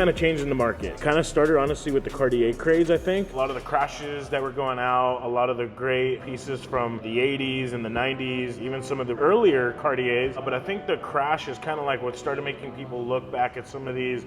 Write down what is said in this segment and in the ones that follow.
kind of changed in the market. Kind of started honestly with the Cartier craze, I think. A lot of the crashes that were going out, a lot of the great pieces from the 80s and the 90s, even some of the earlier Cartiers. But I think the crash is kind of like what started making people look back at some of these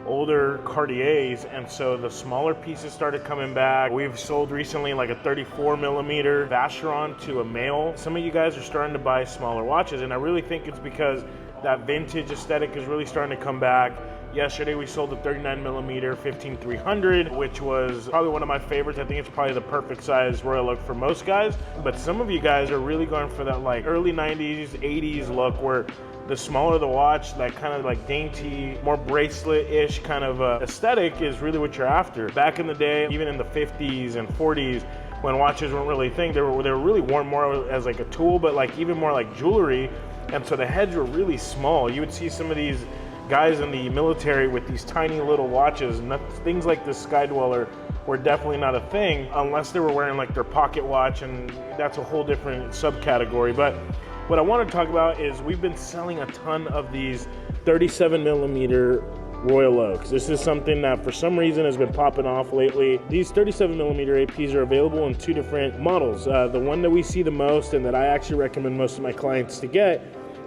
older Cartiers, and so the smaller pieces started coming back. We've sold recently like a 34 millimeter Vacheron to a male. Some of you guys are starting to buy smaller watches, and I really think it's because that vintage aesthetic is really starting to come back. Yesterday we sold a 39 millimeter 15300, which was probably one of my favorites. I think it's probably the perfect size Royal Oak for most guys, but some of you guys are really going for that like early 90s, 80s look where the smaller the watch, that kind of like dainty, more bracelet-ish kind of aesthetic is really what you're after. Back in the day, even in the 50s and 40s, when watches weren't really a thing, they were really worn more as like a tool, but like even more like jewelry. And so the heads were really small. You would see some of these guys in the military with these tiny little watches, and things like the Sky Dweller were definitely not a thing unless they were wearing like their pocket watch, and that's a whole different subcategory. But what I want to talk about is we've been selling a ton of these 37 millimeter Royal Oaks. This is something that for some reason has been popping off lately. These 37 millimeter APs are available in two different models. The one that we see the most and that I actually recommend most of my clients to get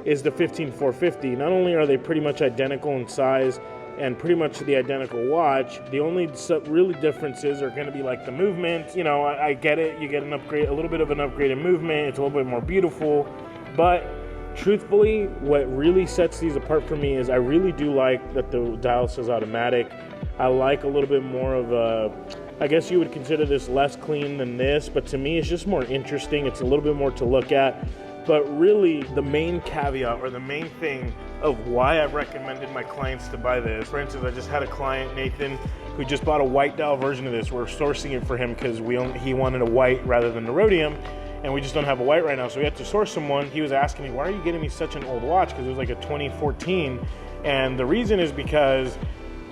is the 15450. Not only are they pretty much identical in size and pretty much the identical watch, the only really differences are going to be like the movement. You know, I get it, you get an upgrade, a little bit of an upgrade in movement, it's a little bit more beautiful, but truthfully, what really sets these apart for me is I really do like that the dial says automatic. I like a little bit more of a, I guess you would consider this less clean than this, but to me it's just more interesting. It's a little bit more to look at. But really, the main caveat or the main thing of why I've recommended my clients to buy this, for instance, I just had a client, Nathan, who just bought a white dial version of this. We're sourcing it for him because he wanted a white rather than the rhodium, and we just don't have a white right now, so we had to source someone. He was asking me, why are you getting me such an old watch? Because it was like a 2014, and the reason is because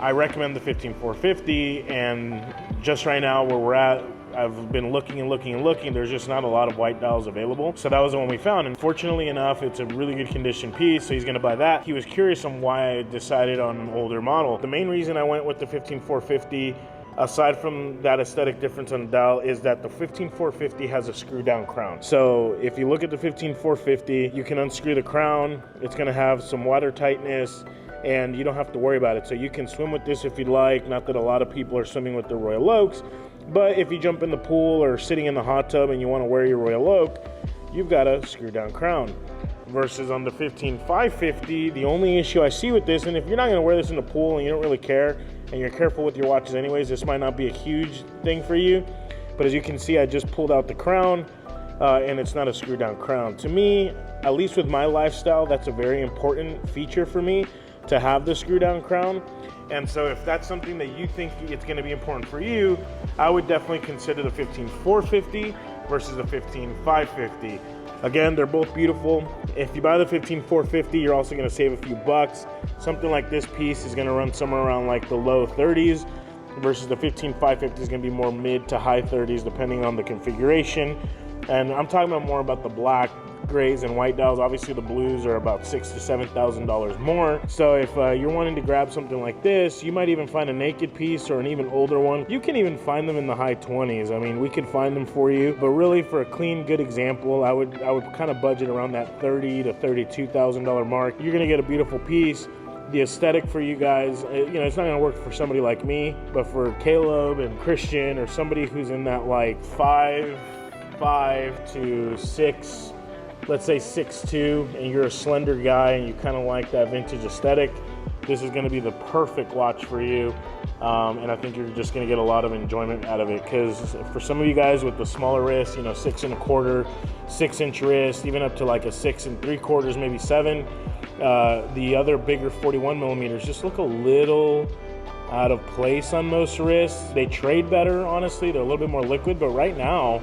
I recommend the 15450, and just right now where we're at, I've been looking and looking and looking. There's just not a lot of white dials available. So that was the one we found. And fortunately enough, it's a really good condition piece. So he's going to buy that. He was curious on why I decided on an older model. The main reason I went with the 15450, aside from that aesthetic difference on the dial, is that the 15450 has a screw down crown. So if you look at the 15450, you can unscrew the crown. It's going to have some water tightness, and you don't have to worry about it. So you can swim with this if you'd like. Not that a lot of people are swimming with the Royal Oaks, but if you jump in the pool or sitting in the hot tub and you want to wear your Royal Oak, you've got a screw down crown. Versus on the 15550, the only issue I see with this, and if you're not going to wear this in the pool and you don't really care and you're careful with your watches anyways, this might not be a huge thing for you. But as you can see, I just pulled out the crown and it's not a screw down crown. To me, at least with my lifestyle, that's a very important feature for me, to have the screw down crown. And so if that's something that you think it's going to be important for you, I would definitely consider the 15450 versus the 15550. Again, they're both beautiful. If you buy the 15450, you're also going to save a few bucks. Something like this piece is going to run somewhere around like the low 30s versus the 15550 is going to be more mid to high 30s depending on the configuration. And I'm talking about more about the black, grays, and white dials. Obviously the blues are about $6,000 to $7,000 more. So if you're wanting to grab something like this, you might even find a naked piece or an even older one. You can even find them in the high 20s. I mean, we could find them for you, but really for a clean, good example, I would kind of budget around that $30,000 to $32,000 mark. You're gonna get a beautiful piece. The aesthetic for you guys, you know, it's not gonna work for somebody like me, but for Caleb and Christian or somebody who's in that like 5'5" to 6", let's say 6'2", and you're a slender guy and you kind of like that vintage aesthetic, this is going to be the perfect watch for you. And I think you're just going to get a lot of enjoyment out of it, because for some of you guys with the smaller wrist, you know, 6 1/4, 6-inch wrist, even up to like a 6 3/4, maybe 7, the other bigger 41 millimeters just look a little out of place on most wrists. They trade better, honestly. They're a little bit more liquid, but right now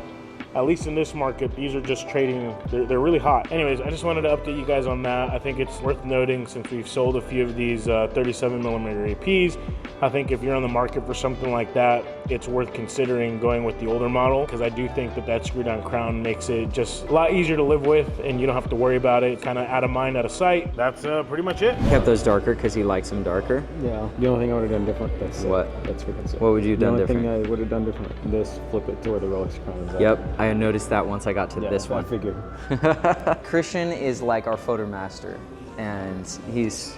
at least in this market, these are just trading, they're really hot. Anyways, I just wanted to update you guys on that. I think it's worth noting, since we've sold a few of these 37mm APs, I think if you're on the market for something like that, it's worth considering going with the older model, because I do think that screw down crown makes it just a lot easier to live with, and you don't have to worry about it. Kind of out of mind, out of sight. That's pretty much it. Kept those darker because he likes them darker. Yeah. The only thing I would have done different. That's freaking sick. What would you have done different? The only thing I would have done different. This, flip it to where the Rolex crown is at. Yep, I noticed that once I got to this one. I figured. Christian is like our photo master, and he's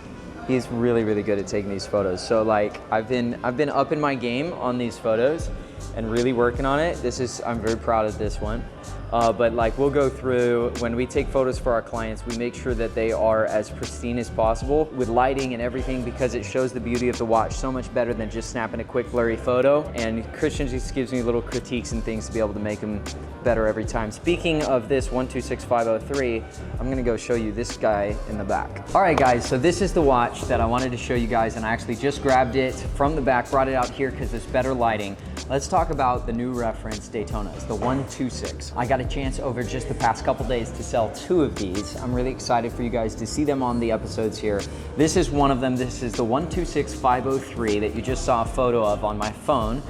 really, really good at taking these photos. So like I've been up in my game on these photos and really working on it. I'm very proud of this one. But like we'll go through, when we take photos for our clients, we make sure that they are as pristine as possible with lighting and everything, because it shows the beauty of the watch so much better than just snapping a quick blurry photo. And Christian just gives me little critiques and things to be able to make them better every time. Speaking of this 126503, I'm gonna go show you this guy in the back. All right guys, so this is the watch that I wanted to show you guys, and I actually just grabbed it from the back, brought it out here because there's better lighting. Let's talk about the new reference Daytonas, the 126. I got a chance over just the past couple days to sell 2 of these. I'm really excited for you guys to see them on the episodes here. This is one of them. This is the 126503 that you just saw a photo of on my phone.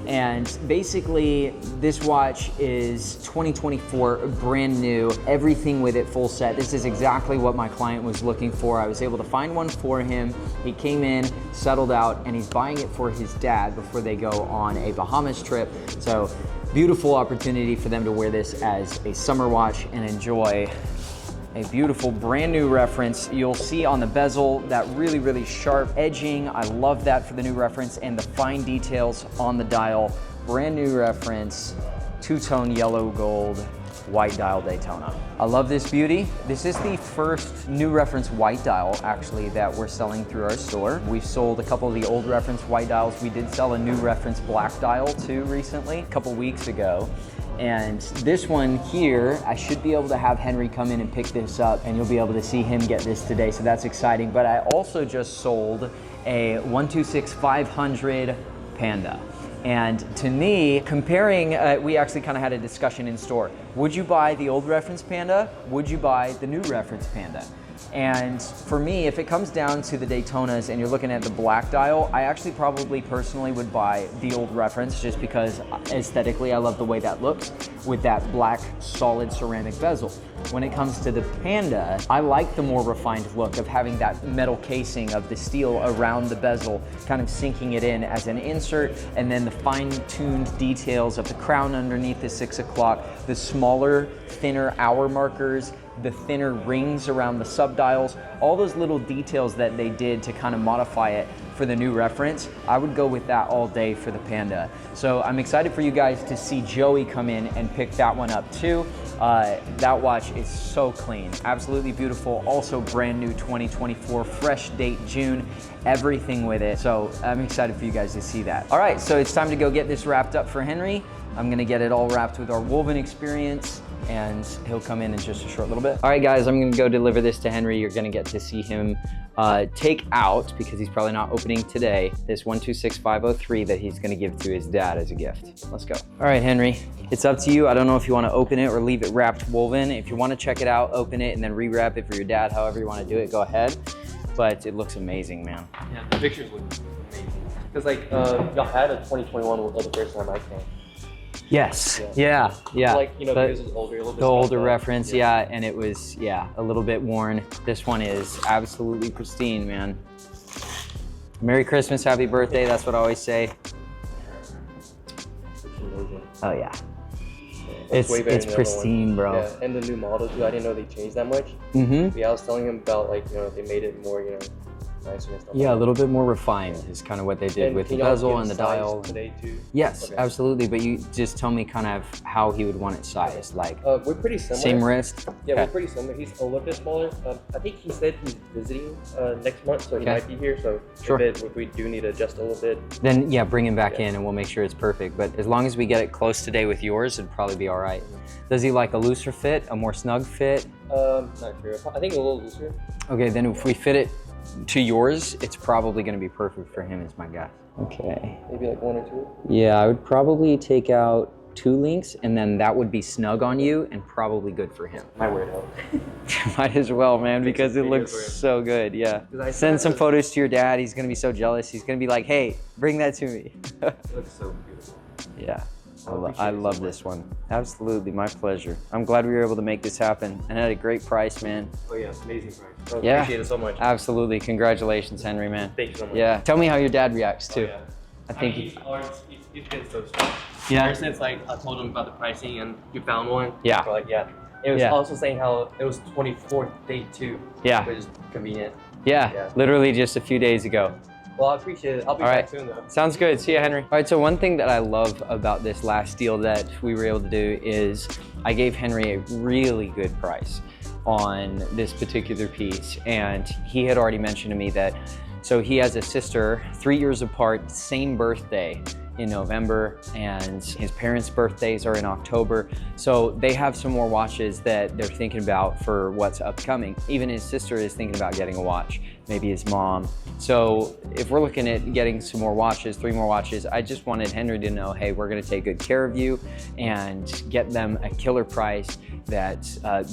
And basically, this watch is 2024, brand new, everything with it full set. This is exactly what my client was looking for. I was able to find one for him. He came in, settled out, and he's buying it for his dad before they go on a Bahamas trip. So, beautiful opportunity for them to wear this as a summer watch and enjoy a beautiful brand new reference. You'll see on the bezel that really, really sharp edging. I love that for the new reference, and the fine details on the dial. Brand new reference, two-tone yellow gold, white dial Daytona. I love this beauty. This is the first new reference white dial actually that we're selling through our store. We've sold a couple of the old reference white dials. We did sell a new reference black dial too recently, a couple weeks ago. And this one here, I should be able to have Henry come in and pick this up, and you'll be able to see him get this today, so that's exciting. But I also just sold a 126500 Panda. And to me, comparing, we actually kind of had a discussion in store. Would you buy the old reference Panda? Would you buy the new reference Panda? And for me, if it comes down to the Daytonas and you're looking at the black dial, I actually probably personally would buy the old reference, just because aesthetically I love the way that looks with that black solid ceramic bezel. When it comes to the Panda, I like the more refined look of having that metal casing of the steel around the bezel, kind of sinking it in as an insert, and then the fine-tuned details of the crown underneath the 6 o'clock, the smaller, thinner hour markers, the thinner rings around the subdials, all those little details that they did to kind of modify it for the new reference. I would go with that all day for the Panda. So I'm excited for you guys to see Joey come in and pick that one up too. That watch is so clean, absolutely beautiful. Also brand new 2024, fresh date June, everything with it. So I'm excited for you guys to see that. All right, so it's time to go get this wrapped up for Henry. I'm gonna get it all wrapped with our WOLVYN experience, and he'll come in just a short little bit. All right guys, I'm gonna go deliver this to Henry. You're gonna get to see him take out, because he's probably not opening today, this 126503 that he's gonna give to his dad as a gift. Let's go. All right, Henry, it's up to you. I don't know if you wanna open it or leave it wrapped WOLVYN. If you wanna check it out, open it and then rewrap it for your dad, however you wanna do it, go ahead. But it looks amazing, man. Yeah, the pictures look amazing. Because like, y'all had a 2021 the first time I came. Yes, yeah. Like, you know, because it was older, a little bit. The older reference, yeah, and it was, yeah, a little bit worn. This one is absolutely pristine, man. Merry Christmas, happy birthday, that's what I always say. Oh yeah. It's pristine, bro. Yeah, and the new model too, I didn't know they changed that much. Mm-hmm. Yeah, I was telling him about, like, you know, they made it more, you know, nicer and stuff. Yeah, a little bit more refined is kind of what they did with the bezel and the dial. Today too? Yes, okay. Absolutely. But you just tell me kind of how he would want it sized. Like, we're pretty similar. Same wrist? Yeah, we're pretty similar. He's a little bit smaller. I think he said he's visiting next month, so he might be here. So sure. If we do need to adjust a little bit, then yeah, bring him back in and we'll make sure it's perfect. But as long as we get it close today with yours, it'd probably be all right. Does he like a looser fit, a more snug fit? Not sure. I think a little looser. Okay, then if we fit it to yours, it's probably going to be perfect for him, is my guess. Okay. Maybe like 1 or 2? Yeah, I would probably take out 2 links, and then that would be snug on you and probably good for him. Might wear it out. Might as well, man, because it looks so good. Yeah. Send some photos to your dad. He's gonna be so jealous. He's gonna be like, hey, bring that to me. It looks so beautiful. Yeah. I love this one. Absolutely, my pleasure. I'm glad we were able to make this happen and at a great price, man. Oh yeah, amazing price. I Yeah. appreciate it so much. Absolutely. Congratulations, Henry, man. Thank you so much. Yeah. Tell me how your dad reacts too. Oh, yeah. I think he's been so strong. Yeah. Ever since like I told him about the pricing and you found one. Yeah. We're like, yeah. It was Yeah. also saying how it was 24th day too. Yeah. Which is convenient. Yeah. Yeah. Literally just a few days ago. Well, I appreciate it. I'll be All right. back soon though. Sounds good. See you, Henry. All right, so one thing that I love about this last deal that we were able to do is I gave Henry a really good price on this particular piece. And he had already mentioned to me that, so he has a sister, 3 years apart, same birthday in November, and his parents' birthdays are in October. So they have some more watches that they're thinking about for what's upcoming. Even his sister is thinking about getting a watch, maybe his mom. So if we're looking at getting some more watches, 3 more watches, I just wanted Henry to know, hey, we're gonna take good care of you and get them a killer price that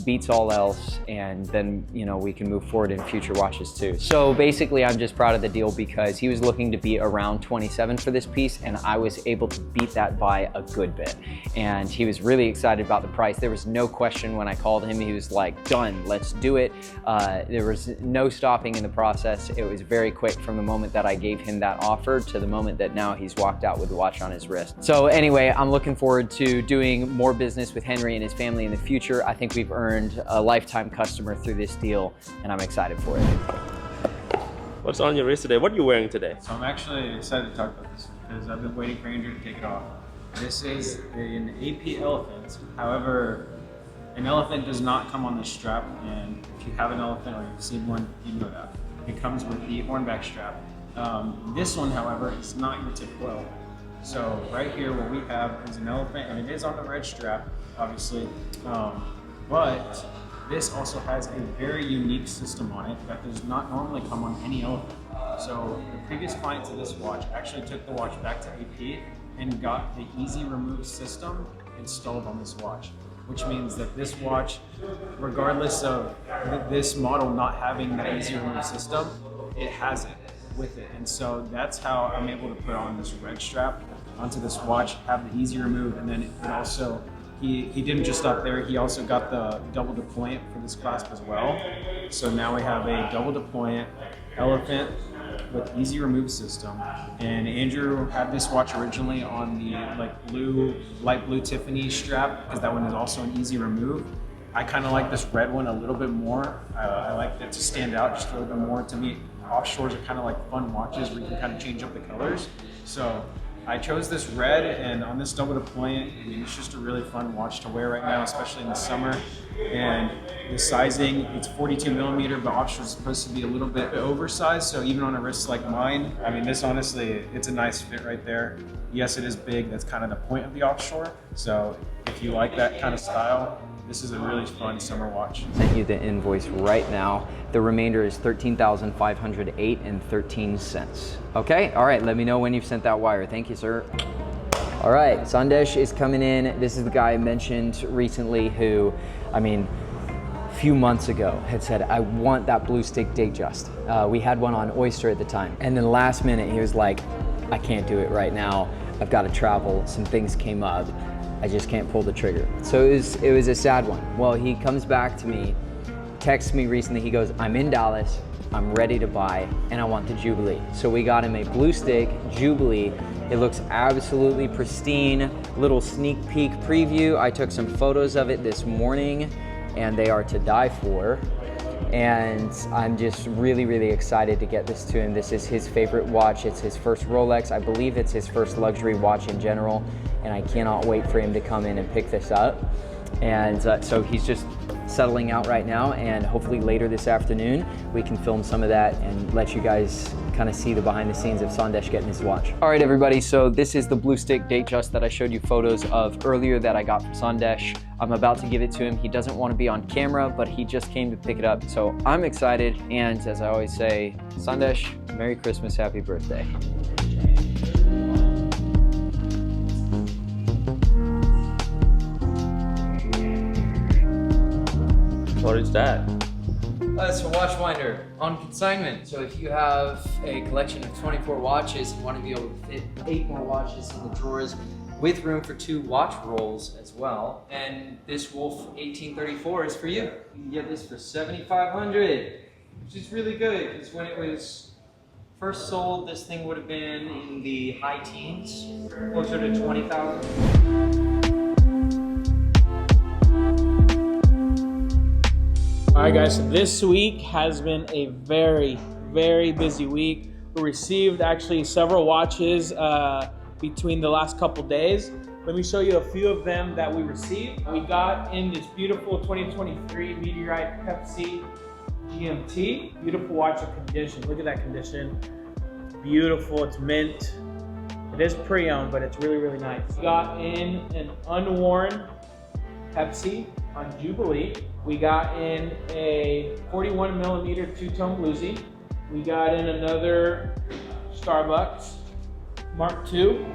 beats all else, and then we can move forward in future watches too. So basically I'm just proud of the deal because he was looking to be around 27 for this piece, and I was able to beat that by a good bit. And he was really excited about the price. There was no question when I called him. He was like, done, let's do it. There was no stopping in the process. It was very quick from the moment that I gave him that offer to the moment that now he's walked out with the watch on his wrist. So anyway, I'm looking forward to doing more business with Henry and his family in the future. I think we've earned a lifetime customer through this deal, and I'm excited for it. What's on your wrist today? What are you wearing today? So I'm actually excited to talk about this because I've been waiting for Andrew to take it off. This is an AP elephant. However, an elephant does not come on the strap, and if you have an elephant or you've seen one, you know that. It comes with the hornback strap. This one, however, is not your typical elephant. So right here, what we have is an elephant, and it is on the red strap, obviously. But this also has a very unique system on it that does not normally come on any elephant. So the previous client to this watch actually took the watch back to AP and got the easy remove system installed on this watch, which means that this watch, regardless of this model not having the easy remove system, it has it with it. And so that's how I'm able to put on this red strap onto this watch, have the easy remove, and then it also, he didn't just stop there, he also got the double deployant for this clasp as well. So now we have a double deployant elephant with easy remove system. And Andrew had this watch originally on the light blue Tiffany strap, because that one is also an easy remove. I kind of like this red one a little bit more. I like it to stand out just a little bit more. To me, offshores are kind of like fun watches where you can kind of change up the colors. So I chose this red, and on this double deployant, I mean, it's just a really fun watch to wear right now, especially in the summer. And the sizing, it's 42 millimeter, but offshore is supposed to be a little bit oversized. So even on a wrist like mine, I mean, this honestly, it's a nice fit right there. Yes, it is big. That's kind of the point of the offshore. So if you like that kind of style, this is a really fun summer watch. Sent you the invoice right now. The remainder is $13,508.13. Okay, all right, let me know when you've sent that wire. Thank you, sir. All right, Sandesh is coming in. This is the guy I mentioned recently who, I mean, a few months ago had said, I want that blue stick Datejust. We had one on Oyster at the time. And then last minute, he was like, I can't do it right now. I've got to travel. Some things came up. I just can't pull the trigger. So it was a sad one. Well, he comes back to me, texts me recently. He goes, I'm in Dallas, I'm ready to buy, and I want the Jubilee. So we got him a blue stick Jubilee. It looks absolutely pristine. Little sneak peek preview. I took some photos of it this morning, and they are to die for. And I'm just really, really excited to get this to him. This is his favorite watch. It's his first Rolex. I believe it's his first luxury watch in general. And I cannot wait for him to come in and pick this up. And so he's just settling out right now, and hopefully later this afternoon we can film some of that and let you guys kind of see the behind the scenes of Sandesh getting his watch. All right, everybody, so this is the blue stick Datejust that I showed you photos of earlier that I got from Sandesh. I'm about to give it to him. He doesn't want to be on camera, but he just came to pick it up, so I'm excited. And as I always say, Sandesh, Merry Christmas, Happy Birthday. What is that? It's a watch winder on consignment. So if you have a collection of 24 watches and want to be able to fit 8 more watches in the drawers with room for 2 watch rolls as well, and this Wolf 1834 is for you. You can get this for $7,500, which is really good because when it was first sold, this thing would have been in the high teens, closer to 20,000. All right, guys, so this week has been a very, very busy week. We received actually several watches between the last couple days. Let me show you a few of them that we received. We got in this beautiful 2023 Meteorite Pepsi GMT. Beautiful watch of condition. Look at that condition. Beautiful, it's mint. It is pre-owned, but it's really, really nice. We got in an unworn Pepsi on Jubilee. We got in a 41 millimeter two-tone bluesy. We got in another Starbucks Mark II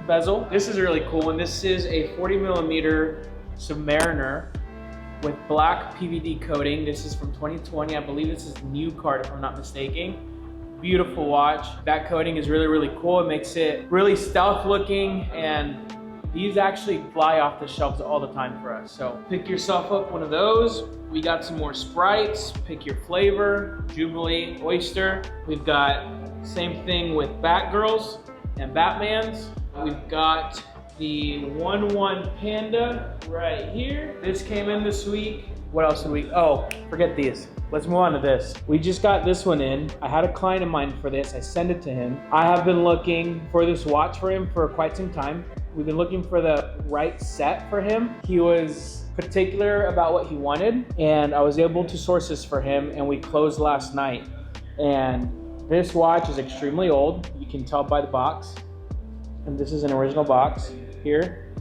bezel. This is a really cool one. This is a 40 millimeter Submariner with black PVD coating. This is from 2020. I believe this is new card if I'm not mistaken. Beautiful watch. That coating is really, really cool. It makes it really stealth looking, and these actually fly off the shelves all the time for us. So pick yourself up one of those. We got some more Sprites, pick your flavor, Jubilee, Oyster. We've got same thing with Batgirls and Batmans. We've got the 1-1 Panda right here. This came in this week. What else did we, oh, forget these. Let's move on to this. We just got this one in. I had a client in mind for this. I sent it to him. I have been looking for this watch for him for quite some time. We've been looking for the right set for him. He was particular about what he wanted, and I was able to source this for him, and we closed last night. And this watch is extremely old. You can tell by the box. And this is an original box here.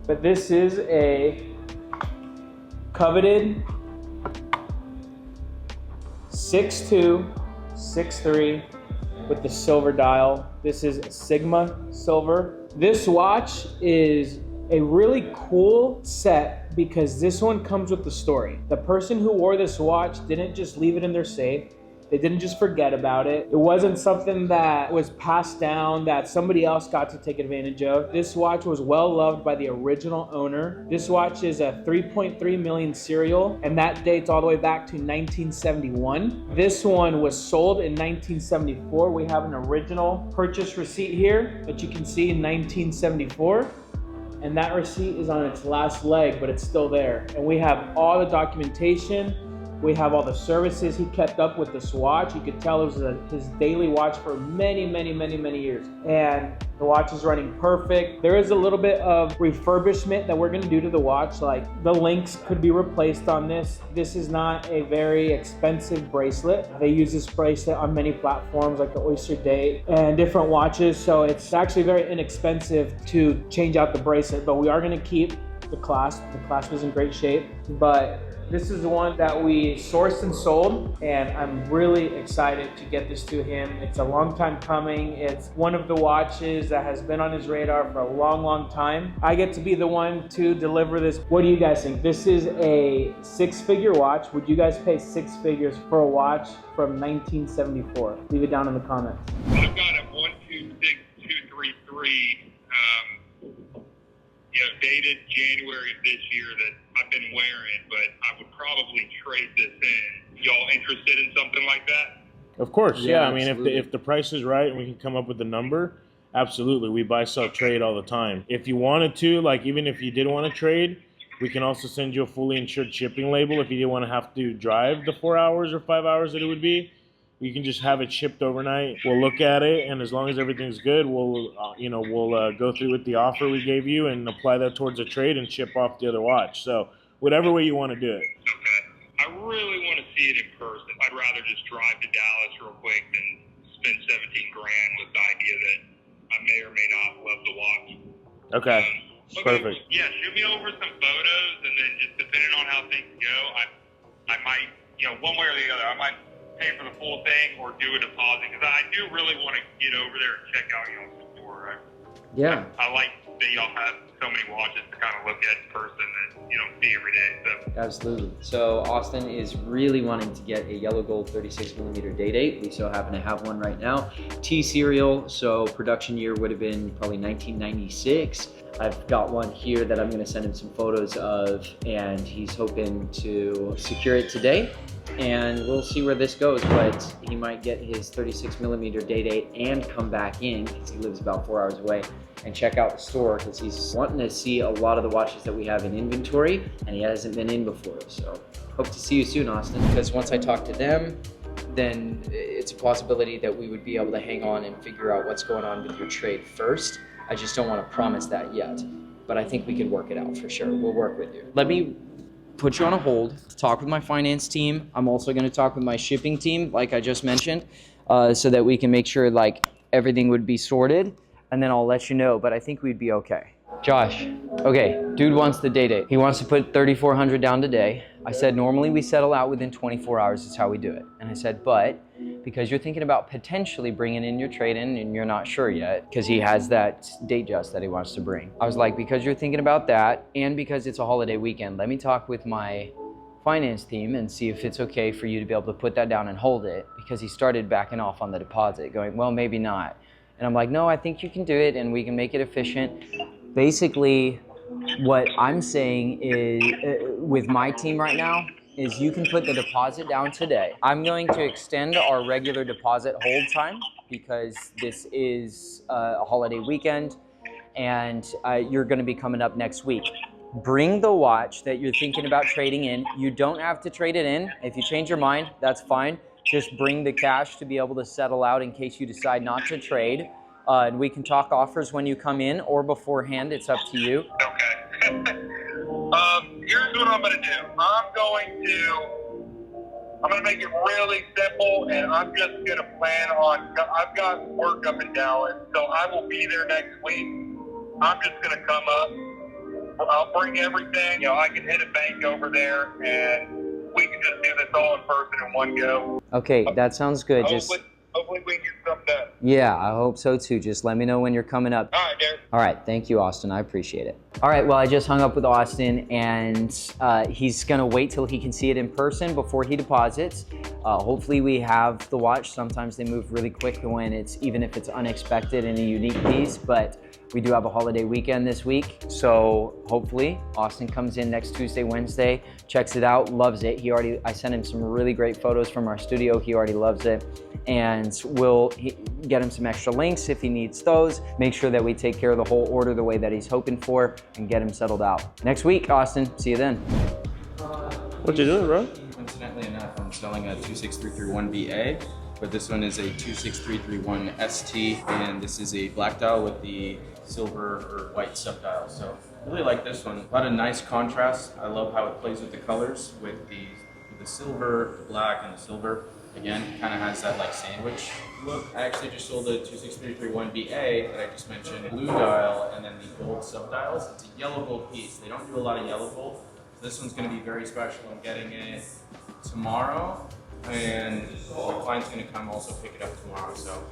But this is a coveted 6'2", 6'3", with the silver dial. This is Sigma silver. This watch is a really cool set because this one comes with the story. The person who wore this watch didn't just leave it in their safe. They didn't just forget about it. It wasn't something that was passed down that somebody else got to take advantage of. This watch was well loved by the original owner. This watch is a 3.3 million serial, and that dates all the way back to 1971. This one was sold in 1974. We have an original purchase receipt here that you can see in 1974. And that receipt is on its last leg, but it's still there. And we have all the documentation. We have all the services he kept up with this watch. You could tell it was his daily watch for many, many, many, many years. And the watch is running perfect. There is a little bit of refurbishment that we're gonna do to the watch. Like the links could be replaced on this. This is not a very expensive bracelet. They use this bracelet on many platforms like the Oyster Date and different watches. So it's actually very inexpensive to change out the bracelet, but we are gonna keep the clasp. The clasp is in great shape, but this is the one that we sourced and sold, and I'm really excited to get this to him. It's a long time coming. It's one of the watches that has been on his radar for a long, long time. I get to be the one to deliver this. What do you guys think? This is a 6-figure watch. Would you guys pay 6 figures for a watch from 1974? Leave it down in the comments. I've got a 126233, dated January of this year that I've been wearing, but I would probably trade this in. Y'all interested in something like that? Of course, yeah. I mean, absolutely. if the price is right and we can come up with the number, absolutely. We buy, sell, trade all the time. If you wanted to, like even if you did want to trade, we can also send you a fully insured shipping label if you didn't want to have to drive the 4 hours or 5 hours that it would be. You can just have it shipped overnight. We'll look at it, and as long as everything's good, we'll go through with the offer we gave you and apply that towards a trade and ship off the other watch. So whatever way you want to do it. Okay. I really want to see it in person. I'd rather just drive to Dallas real quick than spend 17 grand with the idea that I may or may not love the watch. Okay. Perfect. Yeah, shoot me over some photos, and then just depending on how things go, I might, one way or the other, I might pay for the full thing or do a deposit, because I do really want to get over there and check out y'all's store. Yeah. I like that y'all have so many watches to kind of look at in person that you don't see every day. So Absolutely. So Austin is really wanting to get a yellow gold 36mm day-date. We so happen to have one right now. T serial, so production year would have been probably 1996. I've got one here that I'm gonna send him some photos of, and he's hoping to secure it today. And we'll see where this goes, but he might get his 36mm day-date and come back in, because he lives about 4 hours away, and check out the store, because he's wanting to see a lot of the watches that we have in inventory, and he hasn't been in before. So hope to see you soon, Austin, because once I talk to them, then it's a possibility that we would be able to hang on and figure out what's going on with your trade first. I just don't want to promise that yet, but I think we could work it out for sure. We'll work with you. Let me put you on a hold to talk with my finance team. I'm also going to talk with my shipping team, like I just mentioned, so that we can make sure like everything would be sorted, and then I'll let you know, but I think we'd be okay. Josh, okay, dude wants the day-date. He wants to put $3,400 down today. I said normally we settle out within 24 hours is how we do it. And I said, but because you're thinking about potentially bringing in your trade-in and you're not sure yet, because he has that Datejust that he wants to bring. I was like, because you're thinking about that and because it's a holiday weekend, let me talk with my finance team and see if it's okay for you to be able to put that down and hold it, because he started backing off on the deposit, going, well, maybe not. And I'm like, no, I think you can do it and we can make it efficient. Basically, what I'm saying is, with my team right now, is you can put the deposit down today. I'm going to extend our regular deposit hold time because this is a holiday weekend and you're gonna be coming up next week. Bring the watch that you're thinking about trading in. You don't have to trade it in. If you change your mind, that's fine. Just bring the cash to be able to settle out in case you decide not to trade. And we can talk offers when you come in or beforehand. It's up to you. Okay. Here's what I'm going to do. I'm going to make it really simple, and I'm just going to plan on, I've got work up in Dallas, so I will be there next week. I'm just going to come up. I'll bring everything. I can hit a bank over there, and we can just do this all in person in one go. Okay, that sounds good. Hopefully we can get something done. Yeah, I hope so too. Just let me know when you're coming up. All right, Derek. All right, thank you, Austin. I appreciate it. All right, well, I just hung up with Austin, and he's gonna wait till he can see it in person before he deposits. Hopefully we have the watch. Sometimes they move really quick when even if it's unexpected and a unique piece, but we do have a holiday weekend this week, so hopefully Austin comes in next Tuesday, Wednesday, checks it out, loves it. I sent him some really great photos from our studio. He already loves it, and we'll get him some extra links if he needs those. Make sure that we take care of the whole order the way that he's hoping for and get him settled out. Next week, Austin. See you then. What you doing, bro? Coincidentally enough, I'm selling a 26331BA, but this one is a 26331ST, and this is a black dial with the silver or white subdial. So I really like this one. A lot of nice contrast. I love how it plays with the colors, with the silver, the black, and the silver. Again, kind of has that like sandwich look. I actually just sold a 26331BA that I just mentioned, blue dial, and then the gold subdials. It's a yellow gold piece. They don't do a lot of yellow gold. So this one's going to be very special. I'm getting it tomorrow, and the client's going to come also pick it up tomorrow. So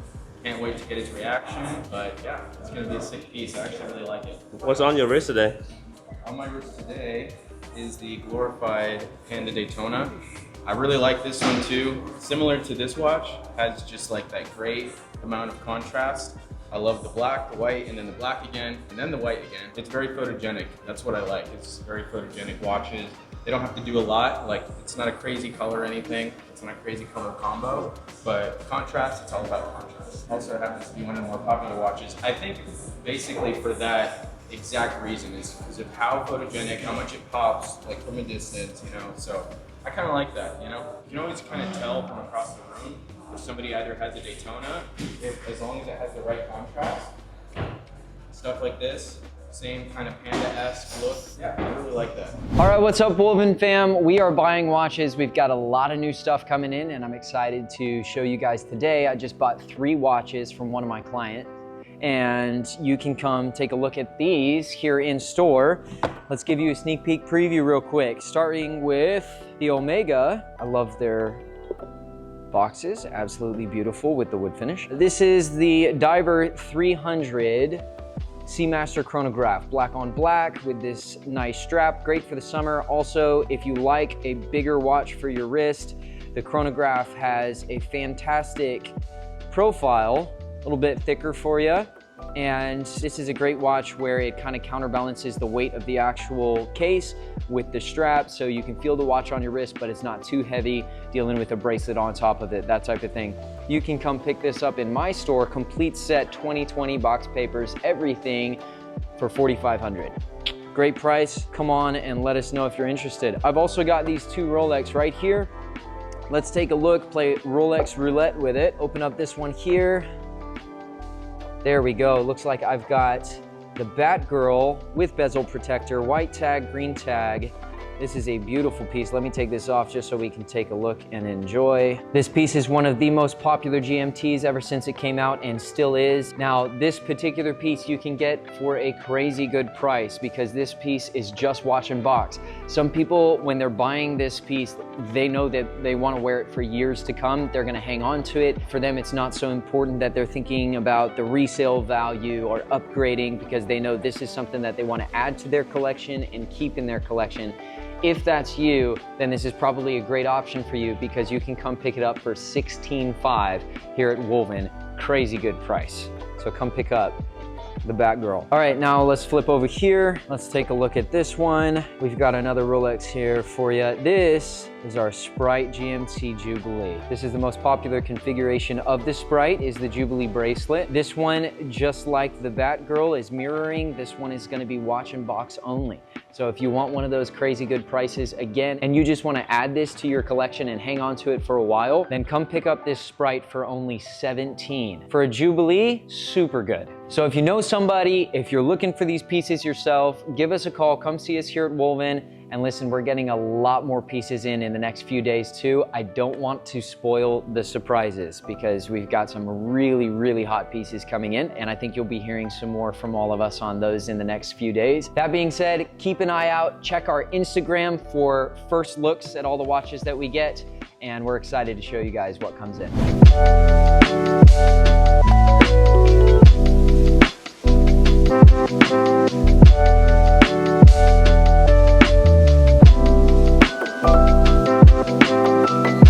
can't wait to get his reaction. But yeah, it's going to be a sick piece. I actually really like it. What's on your wrist today? On my wrist today is the glorified Panda Daytona. I really like this one too. Similar to this watch, has just like that great amount of contrast. I love the black, the white, and then the black again, and then the white again. It's very photogenic. That's what I like. It's very photogenic watches. They don't have to do a lot. Like, it's not a crazy color or anything. It's not a crazy color combo, but contrast, it's all about contrast. Also, it happens to be one of the more popular watches. I think basically for that exact reason is because of how photogenic, how much it pops, like from a distance, so I kind of like that, You can always kind of tell from across the room if somebody either has a Daytona, as long as it has the right contrast. Stuff like this, same kind of Panda-esque look. Yeah, I really like that. All right, what's up, WOLVYN fam? We are buying watches. We've got a lot of new stuff coming in, and I'm excited to show you guys today. I just bought 3 watches from one of my clients, and you can come take a look at these here in store. Let's give you a sneak peek preview real quick, starting with the Omega. I love their boxes, absolutely beautiful with the wood finish. This is the Diver 300 Seamaster chronograph, black on black with this nice strap, great for the summer. Also, if you like a bigger watch for your wrist, the chronograph has a fantastic profile, a little bit thicker for you. And this is a great watch where it kind of counterbalances the weight of the actual case with the strap, so you can feel the watch on your wrist, but it's not too heavy, dealing with a bracelet on top of it, that type of thing. You can come pick this up in my store, complete set, 2020 box papers, everything, for $4,500. Great price. Come on and let us know if you're interested. I've also got these two Rolex right here. Let's take a look, play Rolex roulette with it. Open up this one here. There we go. Looks like I've got the Batgirl with bezel protector, white tag, green tag. This is a beautiful piece. Let me take this off just so we can take a look and enjoy. This piece is one of the most popular GMTs ever since it came out and still is. Now, this particular piece you can get for a crazy good price because this piece is just watch and box. Some people, when they're buying this piece, they know that they want to wear it for years to come. They're going to hang on to it. For them, it's not so important that they're thinking about the resale value or upgrading because they know this is something that they want to add to their collection and keep in their collection. If that's you, then this is probably a great option for you because you can come pick it up for $16,500 here at WOLVYN. Crazy good price. So come pick up the Batgirl. All right, now let's flip over here. Let's take a look at this one. We've got another Rolex here for you. This is our Sprite GMT Jubilee. This is the most popular configuration of the Sprite, is the Jubilee bracelet. This one, just like the Batgirl, is mirroring. This one is gonna be watch and box only. So if you want one of those crazy good prices again, and you just wanna add this to your collection and hang on to it for a while, then come pick up this Sprite for only $17,000. For a Jubilee, super good. So if you know somebody, if you're looking for these pieces yourself, give us a call, come see us here at WOLVYN. And listen, we're getting a lot more pieces in the next few days too. I don't want to spoil the surprises because we've got some really, really hot pieces coming in, and I think you'll be hearing some more from all of us on those in the next few days. That being said, keep an eye out, check our Instagram for first looks at all the watches that we get, and we're excited to show you guys what comes in.